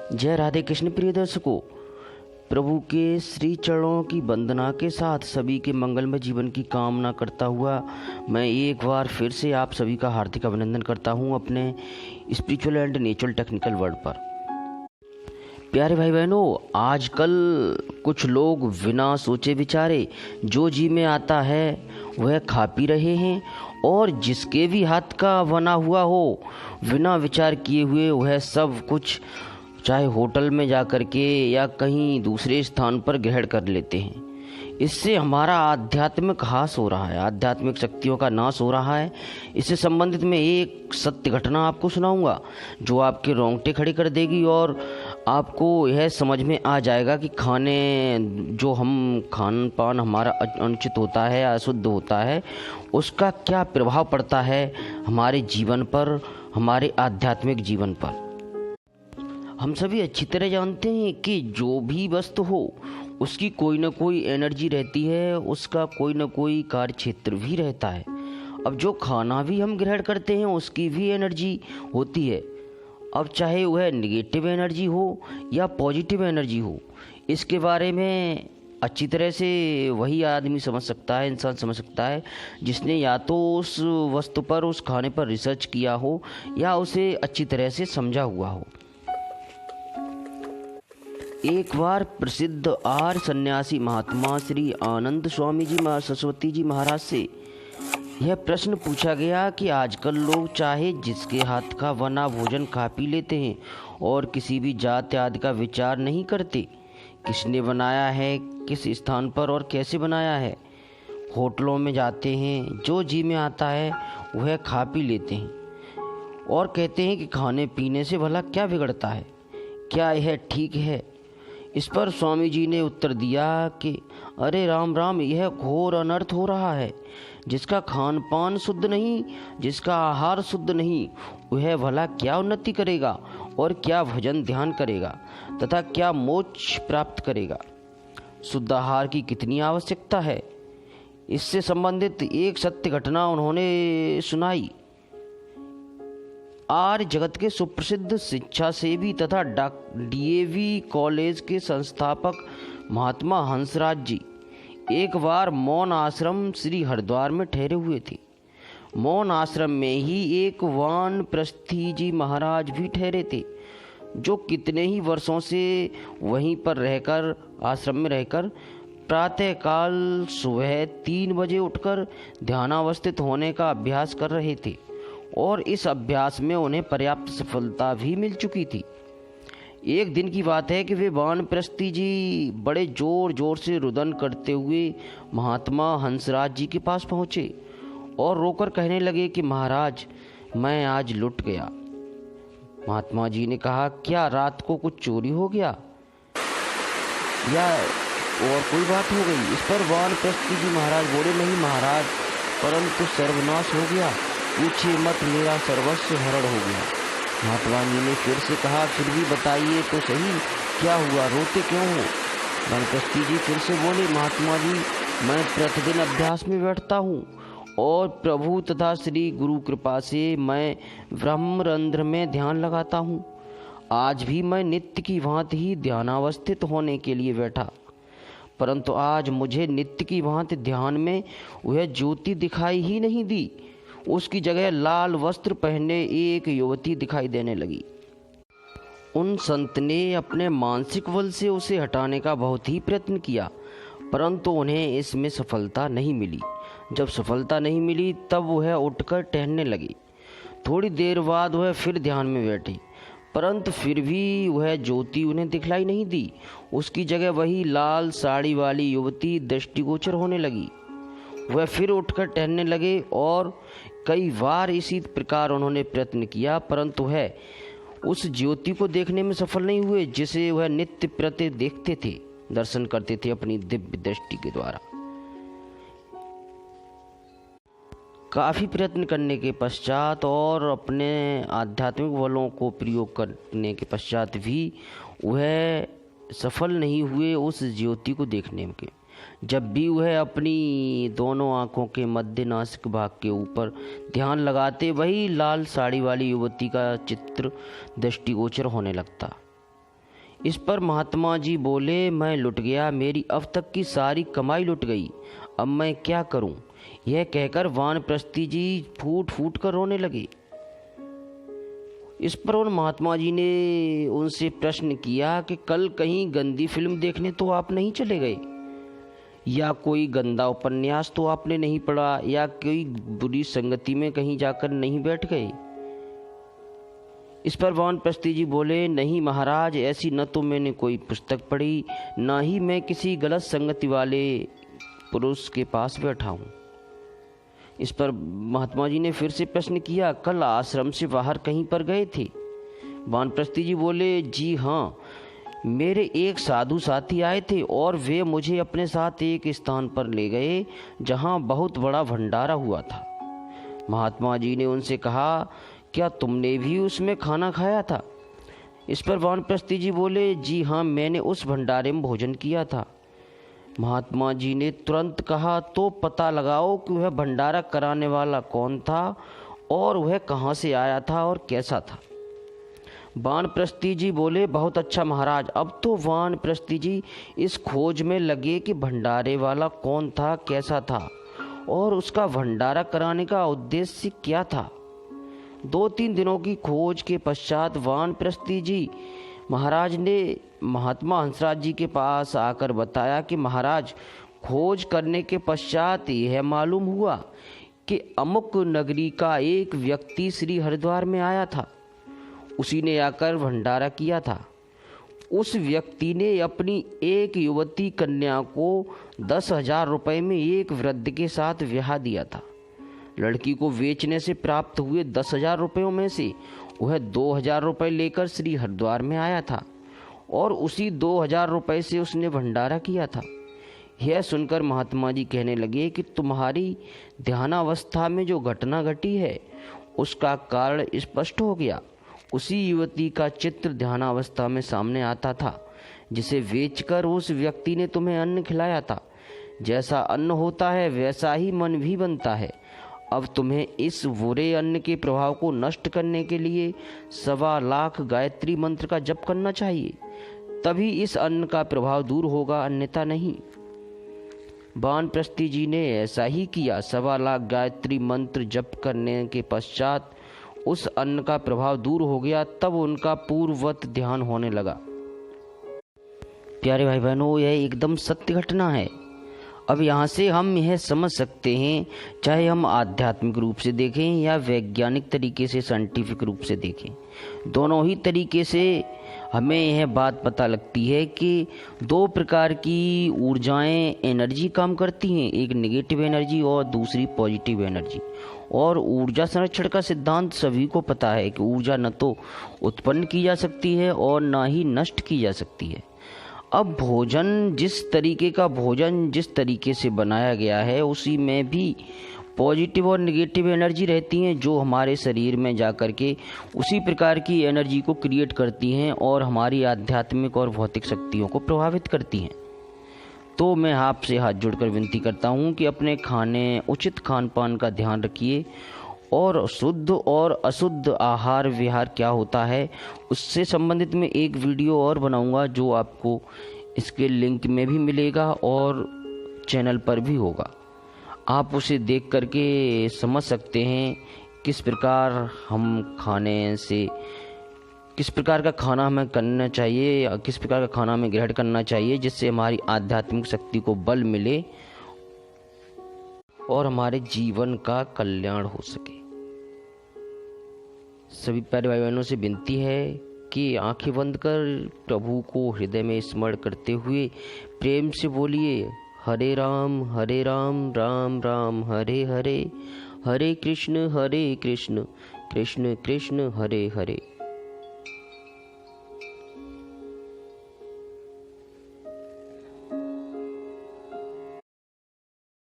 जय राधे कृष्ण। प्रिय दर्शकों, प्रभु के श्री चरणों की वंदना के साथ सभी के मंगलमय जीवन की कामना करता हुआ मैं एक बार फिर से आप सभी का हार्दिक अभिनंदन करता हूं अपने spiritual and natural technical world पर। प्यारे भाई बहनों, आजकल कुछ लोग बिना सोचे विचारे जो जी में आता है वह खा पी रहे हैं, और जिसके भी हाथ का बना हुआ हो बिना विचार किए हुए वह सब कुछ चाहे होटल में जा कर के या कहीं दूसरे स्थान पर ग्रहण कर लेते हैं। इससे हमारा आध्यात्मिक ह्रास हो रहा है, आध्यात्मिक शक्तियों का नाश हो रहा है। इससे संबंधित मैं एक सत्य घटना आपको सुनाऊंगा जो आपके रोंगटे खड़े कर देगी और आपको यह समझ में आ जाएगा कि जो हम खान पान हमारा अनुचित होता है, अशुद्ध होता है, उसका क्या प्रभाव पड़ता है हमारे जीवन पर, हमारे आध्यात्मिक जीवन पर। हम सभी अच्छी तरह जानते हैं कि जो भी वस्तु हो उसकी कोई ना कोई एनर्जी रहती है, उसका कोई ना कोई कार्य क्षेत्र भी रहता है। अब जो खाना भी हम ग्रहण करते हैं उसकी भी एनर्जी होती है। अब चाहे वह निगेटिव एनर्जी हो या पॉजिटिव एनर्जी हो, इसके बारे में अच्छी तरह से वही आदमी समझ सकता है, इंसान समझ सकता है जिसने या तो उस वस्तु पर, उस खाने पर रिसर्च किया हो या उसे अच्छी तरह से समझा हुआ हो। एक बार प्रसिद्ध आर्य सन्यासी महात्मा श्री आनंद स्वामी जी सरस्वती जी महाराज से यह प्रश्न पूछा गया कि आजकल लोग चाहे जिसके हाथ का बना भोजन खा पी लेते हैं और किसी भी जाति आदि का विचार नहीं करते। किसने बनाया है, किस स्थान पर और कैसे बनाया है। होटलों में जाते हैं, जो जी में आता है वह खा पी लेते हैं और कहते हैं कि खाने पीने से भला क्या बिगड़ता है, क्या यह ठीक है। इस पर स्वामी जी ने उत्तर दिया कि अरे राम राम, यह घोर अनर्थ हो रहा है। जिसका खान पान शुद्ध नहीं, जिसका आहार शुद्ध नहीं, वह भला क्या उन्नति करेगा और क्या भजन ध्यान करेगा तथा क्या मोक्ष प्राप्त करेगा। शुद्ध आहार की कितनी आवश्यकता है, इससे संबंधित एक सत्य घटना उन्होंने सुनाई। आर्य जगत के सुप्रसिद्ध शिक्षा सेवी तथा डीएवी कॉलेज के संस्थापक महात्मा हंसराज जी एक बार मौन आश्रम श्री हरिद्वार में ठहरे हुए थे। मौन आश्रम में ही एक वानप्रस्थी जी महाराज भी ठहरे थे, जो कितने ही वर्षों से वहीं पर रहकर, आश्रम में रहकर प्रातःकाल सुबह 3 बजे उठकर ध्यानावस्थित होने का अभ्यास कर रहे थे, और इस अभ्यास में उन्हें पर्याप्त सफलता भी मिल चुकी थी। एक दिन की बात है कि वे वानप्रस्थी जी बड़े जोर जोर से रुदन करते हुए महात्मा हंसराज जी के पास पहुँचे और रोकर कहने लगे कि महाराज, मैं आज लुट गया। महात्मा जी ने कहा, क्या रात को कुछ चोरी हो गया या और कोई बात हो गई। इस पर वानप्रस्थी जी महाराज बोले, नहीं महाराज, परंतु सर्वनाश हो गया, पूछिए मत, मेरा सर्वस्व हरण हो गया। महात्मा जी ने फिर से कहा, फिर भी बताइए तो सही, क्या हुआ, रोते क्यों हो। वानप्रस्थी जी फिर से बोले, महात्मा जी, मैं प्रतिदिन अभ्यास में बैठता हूँ और प्रभु तथा श्री गुरु कृपा से मैं ब्रह्मरंध्र में ध्यान लगाता हूँ। आज भी मैं नित्य की भांति ही ध्यानावस्थित होने के लिए बैठा, परंतु आज मुझे नित्य की भांति ध्यान में वह ज्योति दिखाई ही नहीं दी। उसकी जगह लाल वस्त्र पहने एक युवती दिखाई देने लगी। उन संत ने अपने मानसिक बल से उसे हटाने का बहुत ही प्रयत्न किया, परंतु उन्हें इसमें सफलता नहीं मिली। जब सफलता नहीं मिली तब वह उठकर टहलने लगी। थोड़ी देर बाद वह फिर ध्यान में बैठी, परंतु फिर भी वह ज्योति उन्हें दिखलाई नहीं दी। उसकी जगह वही लाल साड़ी वाली युवती दृष्टिगोचर होने लगी। वह फिर उठकर टहलने लगे और कई बार इसी प्रकार उन्होंने प्रयत्न किया, परंतु वह उस ज्योति को देखने में सफल नहीं हुए जिसे वह नित्य प्रति देखते थे, दर्शन करते थे अपनी दिव्य दृष्टि के द्वारा। काफ़ी प्रयत्न करने के पश्चात और अपने आध्यात्मिक बलों को प्रयोग करने के पश्चात भी वह सफल नहीं हुए उस ज्योति को देखने के। जब भी वह अपनी दोनों आंखों के मध्य नासिक भाग के ऊपर ध्यान लगाते, वही लाल साड़ी वाली युवती का चित्र दृष्टिगोचर होने लगता। इस पर महात्मा जी बोले, मैं लुट गया, मेरी अब तक की सारी कमाई लुट गई, अब मैं क्या करूं? यह कहकर वानप्रस्थी जी फूट फूट कर रोने लगे। इस पर उन महात्मा जी ने उनसे प्रश्न किया कि कल कहीं गंदी फिल्म देखने तो आप नहीं चले गए, या कोई गंदा उपन्यास तो आपने नहीं पढ़ा, या कोई बुरी संगति में कहीं जाकर नहीं बैठ गए? इस पर वानप्रस्थी जी बोले, नहीं महाराज, ऐसी न तो मैंने कोई पुस्तक पढ़ी, ना ही मैं किसी गलत संगति वाले पुरुष के पास बैठा हूँ। इस पर महात्मा जी ने फिर से प्रश्न किया, कल आश्रम से बाहर कहीं पर गए थे? वानप्रस्थी जी बोले, जी हाँ, मेरे एक साधु साथी आए थे और वे मुझे अपने साथ एक स्थान पर ले गए जहाँ बहुत बड़ा भंडारा हुआ था। महात्मा जी ने उनसे कहा, क्या तुमने भी उसमें खाना खाया था? इस पर वानप्रस्थी जी बोले, जी हाँ, मैंने उस भंडारे में भोजन किया था। महात्मा जी ने तुरंत कहा, तो पता लगाओ कि वह भंडारा कराने वाला कौन था और वह कहाँ से आया था और कैसा था। वानप्रस्थी जी बोले, बहुत अच्छा महाराज। अब तो वानप्रस्थी जी इस खोज में लगे कि भंडारे वाला कौन था, कैसा था और उसका भंडारा कराने का उद्देश्य क्या था। 2-3 दिनों की खोज के पश्चात वानप्रस्थी जी महाराज ने महात्मा हंसराज जी के पास आकर बताया कि महाराज, खोज करने के पश्चात यह मालूम हुआ कि अमुक नगरी का एक व्यक्ति श्री हरिद्वार में आया था, उसी ने आकर भंडारा किया था। उस व्यक्ति ने अपनी एक युवती कन्या को 10,000 रुपये में एक वृद्ध के साथ ब्याह दिया था। लड़की को बेचने से प्राप्त हुए 10,000 रुपयों में से वह 2,000 रुपये लेकर श्री हरिद्वार में आया था और उसी 2,000 रुपये से उसने भंडारा किया था। यह सुनकर महात्मा जी कहने लगे कि तुम्हारी ध्यानावस्था में जो घटना घटी है उसका कारण स्पष्ट हो गया। उसी युवती का चित्र ध्यानावस्था में सामने आता था जिसे बेचकर उस व्यक्ति ने तुम्हें अन्न खिलाया था। जैसा अन्न होता है वैसा ही मन भी बनता है। अब तुम्हें इस बुरे अन्न के प्रभाव को नष्ट करने के लिए 1.25 लाख गायत्री मंत्र का जप करना चाहिए, तभी इस अन्न का प्रभाव दूर होगा, अन्यथा नहीं। वानप्रस्थी जी ने ऐसा ही किया। 1.25 लाख गायत्री मंत्र जप करने के पश्चात उस अन्न का प्रभाव दूर हो गया। तब उनका पूर्ववत ध्यान होने लगा। प्यारे भाई बहनों, यह एकदम सत्य घटना है। अब यहाँ से हम यह समझ सकते हैं, चाहे हम आध्यात्मिक रूप से देखें या वैज्ञानिक तरीके से, साइंटिफिक रूप से देखें, दोनों ही तरीके से हमें यह बात पता लगती है कि 2 प्रकार की ऊर्जाएं, एनर्जी काम करती हैं, एक नेगेटिव एनर्जी और दूसरी पॉजिटिव एनर्जी। और ऊर्जा संरक्षण का सिद्धांत सभी को पता है कि ऊर्जा न तो उत्पन्न की जा सकती है और न ही नष्ट की जा सकती है। अब भोजन जिस तरीके से बनाया गया है उसी में भी पॉजिटिव और नेगेटिव एनर्जी रहती हैं, जो हमारे शरीर में जाकर के उसी प्रकार की एनर्जी को क्रिएट करती हैं और हमारी आध्यात्मिक और भौतिक शक्तियों को प्रभावित करती हैं। तो मैं आपसे हाथ जोड़कर विनती करता हूँ कि अपने उचित खान पान का ध्यान रखिए और शुद्ध और अशुद्ध आहार विहार क्या होता है उससे संबंधित मैं एक वीडियो और बनाऊंगा, जो आपको इसके लिंक में भी मिलेगा और चैनल पर भी होगा। आप उसे देख करके समझ सकते हैं किस प्रकार किस प्रकार का खाना हमें करना चाहिए या किस प्रकार का खाना हमें ग्रहण करना चाहिए, जिससे हमारी आध्यात्मिक शक्ति को बल मिले और हमारे जीवन का कल्याण हो सके। सभी प्यारे भाई बहनों से विनती है कि आंखें बंद कर प्रभु को हृदय में स्मरण करते हुए प्रेम से बोलिए, हरे राम राम राम हरे हरे, हरे कृष्ण कृष्ण कृष्ण हरे हरे।